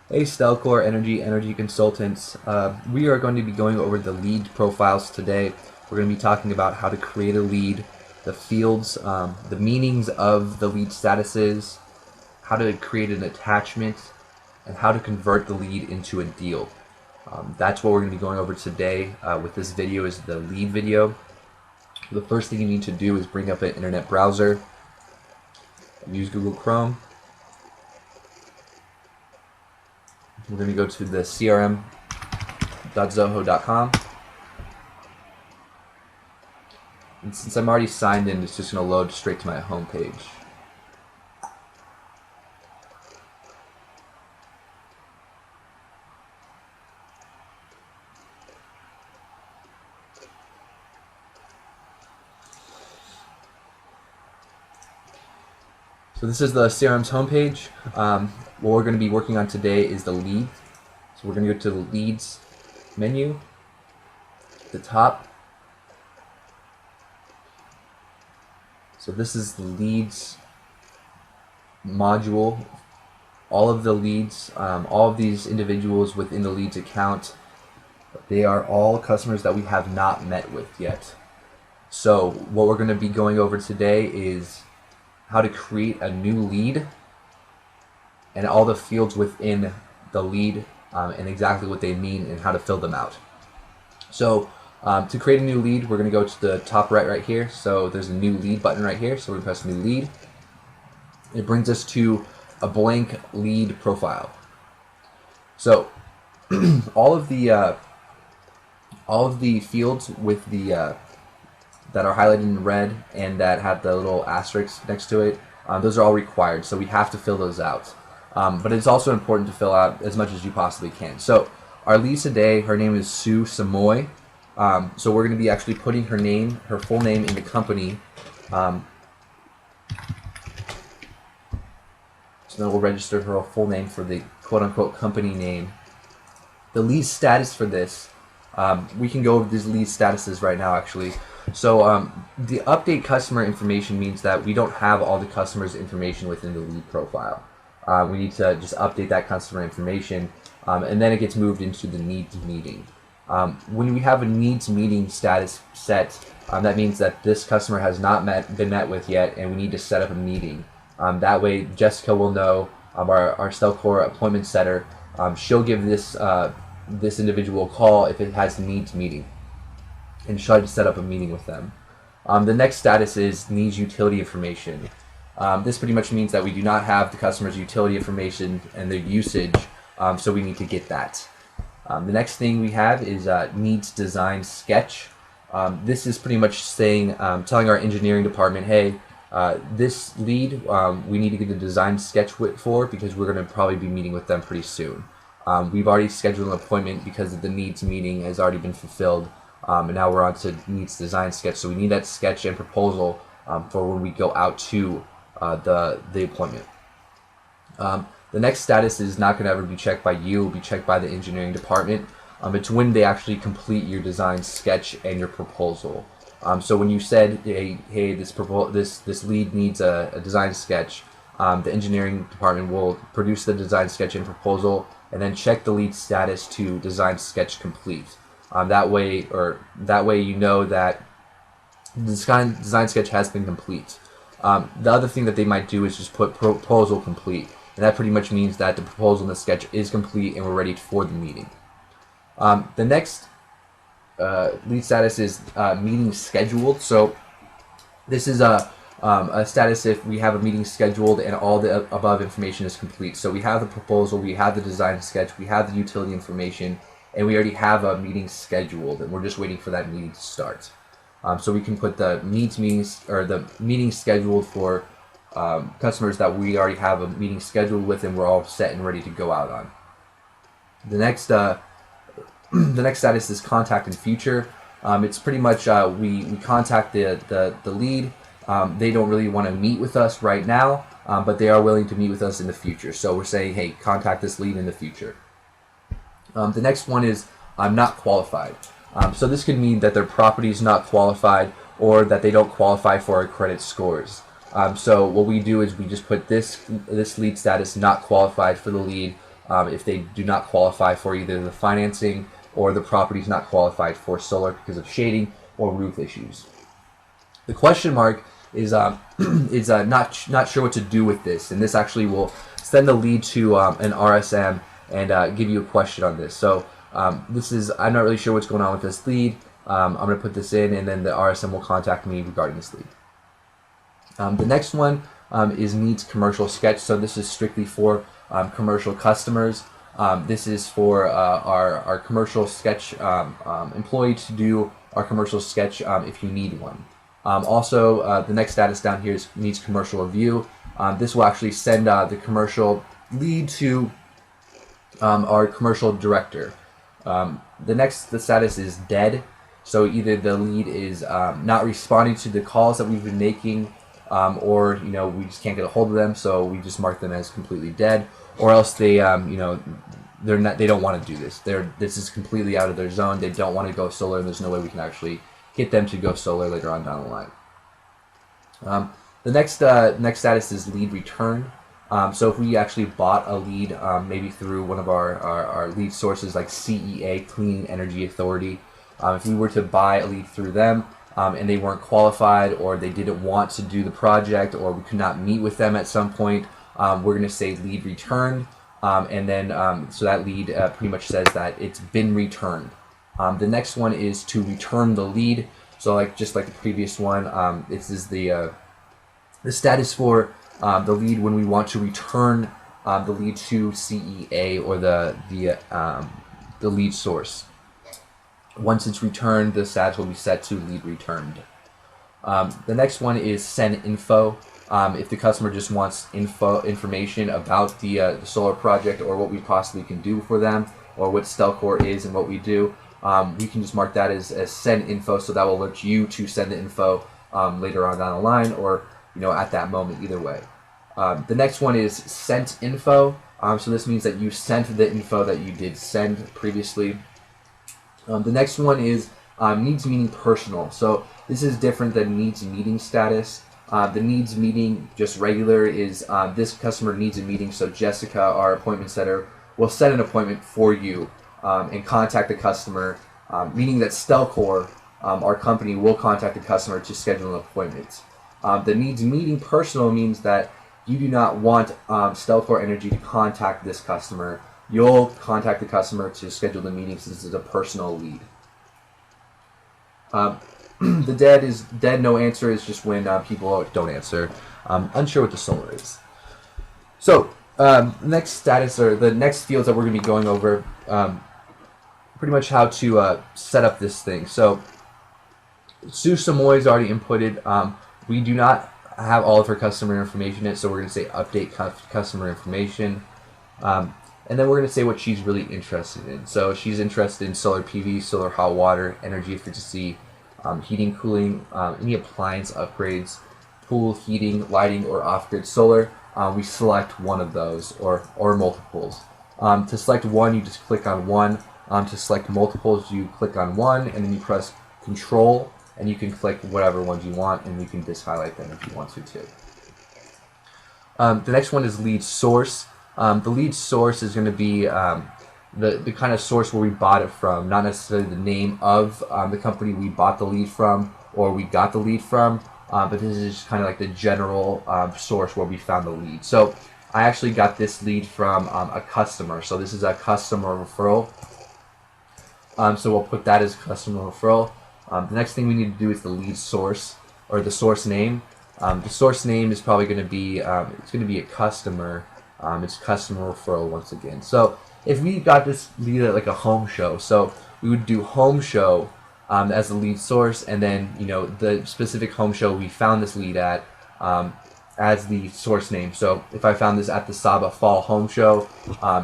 Hey, StelcorEnergy Energy Consultants. We are going to be going over the lead profiles today. We're going to be talking about how to create a lead, the fields, the meanings of the lead statuses, how to create an attachment, and how to convert the lead into a deal. That's what we're going to be going over today with this video is the lead video. The first thing you need to do is bring up an internet browser. Use Google Chrome. We're going to go to the crm.zoho.com. And since I'm already signed in, it's just going to load straight to my home page. So this is the CRM's homepage. What we're going to be working on today is the lead. So we're going to go to the leads menu, at the top. So this is the leads module. All of the leads, all of these individuals within the leads account, they are all customers that we have not met with yet. So what we're going to be going over today is how to create a new lead and all the fields within the lead and exactly what they mean and how to fill them out. So to create a new lead, we're going to go to the top right here. So there's a new lead button right here. So we're going to press new lead. It brings us to a blank lead profile. So all of the fields with the that are highlighted in red and that have the little asterisk next to it, those are all required, so we have to fill those out. But it's also important to fill out as much as you possibly can. So our lead today, her name is Sue Samoy. So we're going to be actually putting her full name in the company. So then we'll register her full name for the quote-unquote company name. The lead status for this, we can go over these lead statuses right now actually. So the update customer information means that we don't have all the customer's information within the lead profile. We need to just update that customer information, and then it gets moved into the needs meeting. When we have a needs meeting status set, that means that this customer has not been met with yet, and we need to set up a meeting. That way Jessica will know, our Stelcor appointment setter, she'll give this individual a call if it has a needs meeting and try to set up a meeting with them. The next status is needs utility information. This pretty much means that we do not have the customer's utility information and their usage, so we need to get that. The next thing we have is needs design sketch. This is pretty much saying, telling our engineering department, hey, this lead we need to get a design sketch for because we're going to probably be meeting with them pretty soon. We've already scheduled an appointment because the needs meeting has already been fulfilled, and now we're on to needs design sketch. So we need that sketch and proposal for when we go out to the appointment. The next status is not going to ever be checked by you; it will be checked by the engineering department. It's when they actually complete your design sketch and your proposal. So when you said, hey, this lead needs a design sketch, the engineering department will produce the design sketch and proposal, and then check the lead status to design sketch complete. That way you know that the design sketch has been complete. The other thing that they might do is just put proposal complete, and that pretty much means that the proposal and the sketch is complete and we're ready for the meeting. The next lead status is meeting scheduled. So this is a status if we have a meeting scheduled and all the above information is complete. So we have the proposal, we have the design sketch, we have the utility information, and we already have a meeting scheduled, and we're just waiting for that meeting to start. So we can put the meetings or the meeting scheduled for customers that we already have a meeting scheduled with, and we're all set and ready to go out on. The next the next status is contact in future. It's pretty much we contact the lead. They don't really want to meet with us right now, but they are willing to meet with us in the future. So we're saying, hey, contact this lead in the future. The next one is I'm not qualified. So this could mean that their property is not qualified or that they don't qualify for our credit scores. So what we do is we just put this lead status not qualified for the lead. if they do not qualify for either the financing or the property is not qualified for solar because of shading or roof issues. The question mark is not sure what to do with this, and this actually will send the lead to an RSM and give you a question on this. So I'm not really sure what's going on with this lead. I'm going to put this in, and then the RSM will contact me regarding this lead. The next one is needs commercial sketch. So this is strictly for commercial customers. This is for our commercial sketch employee to do our commercial sketch if you need one. Also, the next status down here is needs commercial review. This will actually send the commercial lead to our commercial director. The status is dead. So either the lead is not responding to the calls that we've been making, or we just can't get a hold of them, so we just mark them as completely dead, or else they they don't want to do this. This is completely out of their zone. They don't want to go solar, and there's no way we can actually get them to go solar later on down the line. The next status is lead return. So if we actually bought a lead, maybe through one of our lead sources like CEA, Clean Energy Authority, if we were to buy a lead through them and they weren't qualified, or they didn't want to do the project, or we could not meet with them at some point, we're going to say lead returned, and then so that lead pretty much says that it's been returned. The next one is to return the lead. So just like the previous one, this is the status for the lead when we want to return the lead to CEA or the lead source. Once it's returned, the status will be set to lead returned. The next one is send info. If the customer just wants information about the solar project, or what we possibly can do for them, or what Stelcor is and what we do, we can just mark that as send info, so that will alert you to send the info later on down the line, or at that moment, either way. The next one is sent info. So this means that you sent the info that you did send previously. The next one is needs meeting personal. So this is different than needs meeting status. The needs meeting, just regular, is this customer needs a meeting, so Jessica, our appointment setter, will set an appointment for you and contact the customer, meaning that Stelcor, our company, will contact the customer to schedule an appointment. The needs meeting personal means that you do not want StelcorEnergy to contact this customer. You'll contact the customer to schedule the meeting, since this is a personal lead. The dead, no answer is just when people don't answer. Unsure what the solar is. So next status, or the next fields that we're going to be going over, pretty much how to set up this thing. So Sue Samoy is already inputted. We do not have all of her customer information yet, so we're going to say update customer information. And then we're going to say what she's really interested in. So she's interested in solar PV, solar hot water, energy efficiency, heating, cooling, any appliance upgrades, pool heating, lighting, or off-grid solar. We select one of those, or multiples. To select one, you just click on one. To select multiples, you click on one, and then you press Control, and you can click whatever ones you want, and you can just highlight them if you want to too. The next one is lead source. The lead source is going to be the kind of source where we bought it from, not necessarily the name of the company we bought the lead from or we got the lead from, but this is just kind of like the general source where we found the lead. So I actually got this lead from a customer. So this is a customer referral. So we'll put that as customer referral. The next thing we need to do is the lead source, or the source name. The source name is probably going to be it's going to be a customer. It's customer referral once again. So if we got this lead at like a home show, so we would do home show as the lead source, and then the specific home show we found this lead at as the source name. So if I found this at the Saba Fall home show,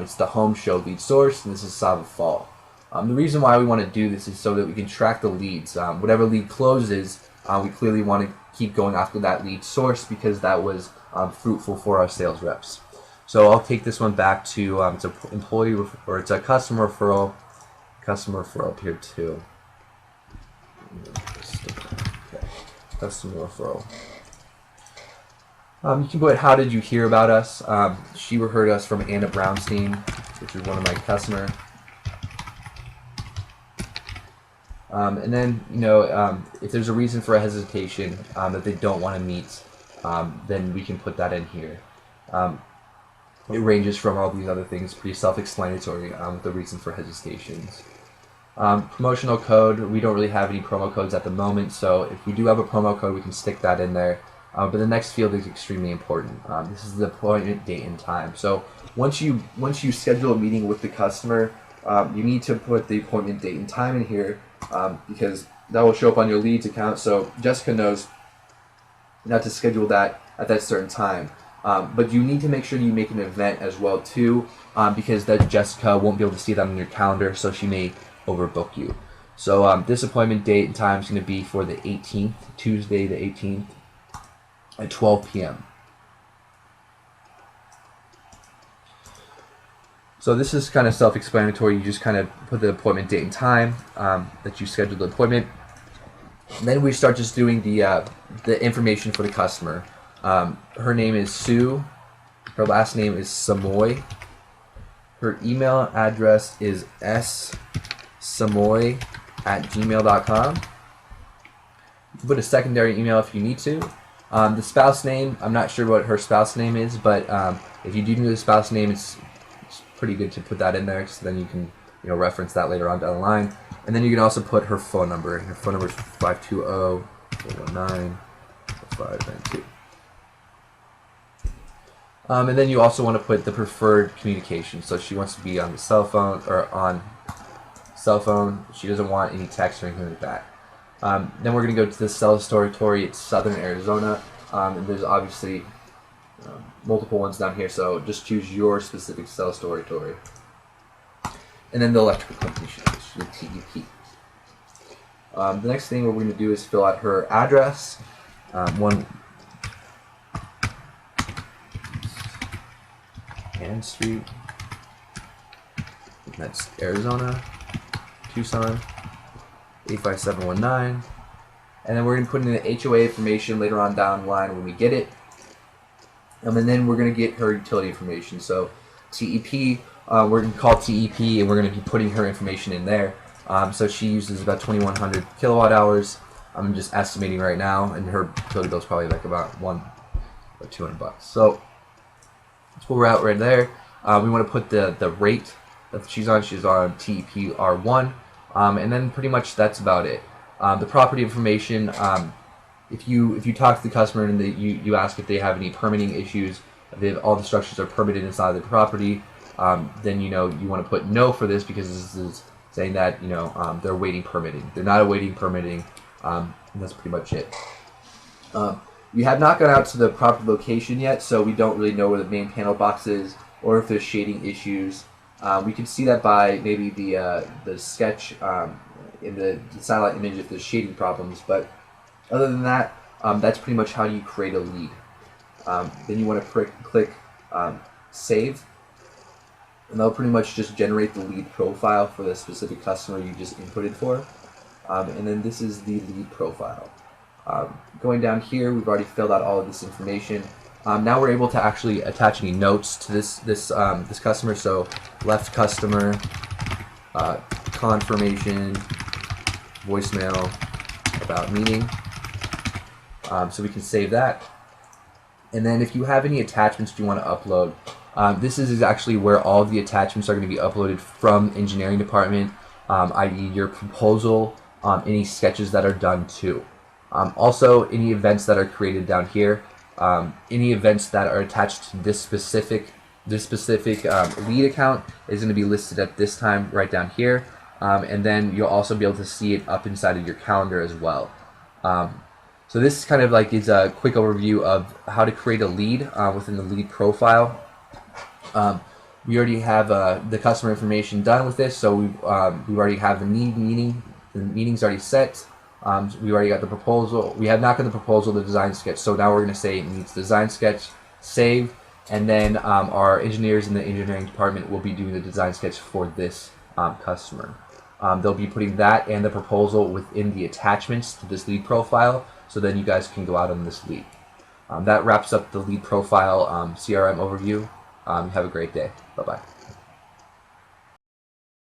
it's the home show lead source, and this is Saba Fall. The reason why we want to do this is so that we can track the leads. Whatever lead closes, we clearly want to keep going after that lead source, because that was fruitful for our sales reps. So I'll take this one back to it's an employee, or it's a customer referral up here too. Okay. Customer referral. You can put, how did you hear about us? She heard us from Anna Brownstein. which is one of my customer. And then, if there's a reason for a hesitation that they don't want to meet, then we can put that in here. It ranges from all these other things, pretty self-explanatory with the reason for hesitations. Promotional code, we don't really have any promo codes at the moment, so if we do have a promo code, we can stick that in there. But the next field is extremely important. This is the appointment date and time. So once you schedule a meeting with the customer, you need to put the appointment date and time in here, because that will show up on your leads account, so Jessica knows not to schedule that at that certain time. But you need to make sure you make an event as well too, because that Jessica won't be able to see that on your calendar, so she may overbook you. So this appointment date and time is going to be for the 18th, Tuesday the 18th at 12 p.m. So this is kind of self-explanatory. You just kind of put the appointment date and time that you scheduled the appointment. And then we start just doing the information for the customer. Her name is Sue. Her last name is Samoy. Her email address is ssamoy@gmail.com. You can put a secondary email if you need to. The spouse name, I'm not sure what her spouse name is, but if you do know the spouse name, it's pretty good to put that in there, so then you can reference that later on down the line. And then you can also put her phone number. Her phone number is 520-419-592. And then you also want to put the preferred communication. So she wants to be on the cell phone or on cell phone. She doesn't want any text or anything like that. Then we're going to go to the cell territory. It's Southern Arizona, and there's obviously multiple ones down here, so just choose your specific cell territory. And then the electrical company, your TEP. The next thing we're going to do is fill out her address. Ann Street. That's Arizona, Tucson, 85719. And then we're going to put in the HOA information later on down the line when we get it. And then we're going to get her utility information. So TEP, we're going to call TEP, and we're going to be putting her information in there. So she uses about 2,100 kilowatt hours. I'm just estimating right now, and her utility bill is probably like about $100 or $200. So that's where we're at right there. We want to put the rate that she's on. She's on TEP R1, and then pretty much that's about it. The property information. If you talk to the customer and you ask if they have any permitting issues, if all the structures are permitted inside the property, then you want to put no for this, because this is saying that they're awaiting permitting. They're not awaiting permitting, and that's pretty much it. We have not gone out to the proper location yet, so we don't really know where the main panel box is or if there's shading issues. We can see that by maybe the sketch in the satellite image if there's shading problems, but other than that, that's pretty much how you create a lead. Then you want to click Save, and that'll pretty much just generate the lead profile for the specific customer you just inputted for. And then this is the lead profile. Going down here, we've already filled out all of this information. Now we're able to actually attach any notes to this customer. So left customer, confirmation, voicemail about meeting. So we can save that. And then if you have any attachments you want to upload, this is actually where all of the attachments are going to be uploaded from engineering department, i.e. your proposal, any sketches that are done too. Also, any events that are created down here, any events that are attached to this specific lead account is going to be listed at this time right down here, and then you'll also be able to see it up inside of your calendar as well. So this kind of like is a quick overview of how to create a lead within the lead profile. We already have the customer information done with this, so we already have the meeting. The meeting's already set. We already got the proposal. We have not got the proposal, the design sketch. So now we're going to say it needs design sketch, save, and then our engineers in the engineering department will be doing the design sketch for this customer. They'll be putting that and the proposal within the attachments to this lead profile, so then you guys can go out on this lead. That wraps up the lead profile CRM overview. Have a great day. Bye-bye.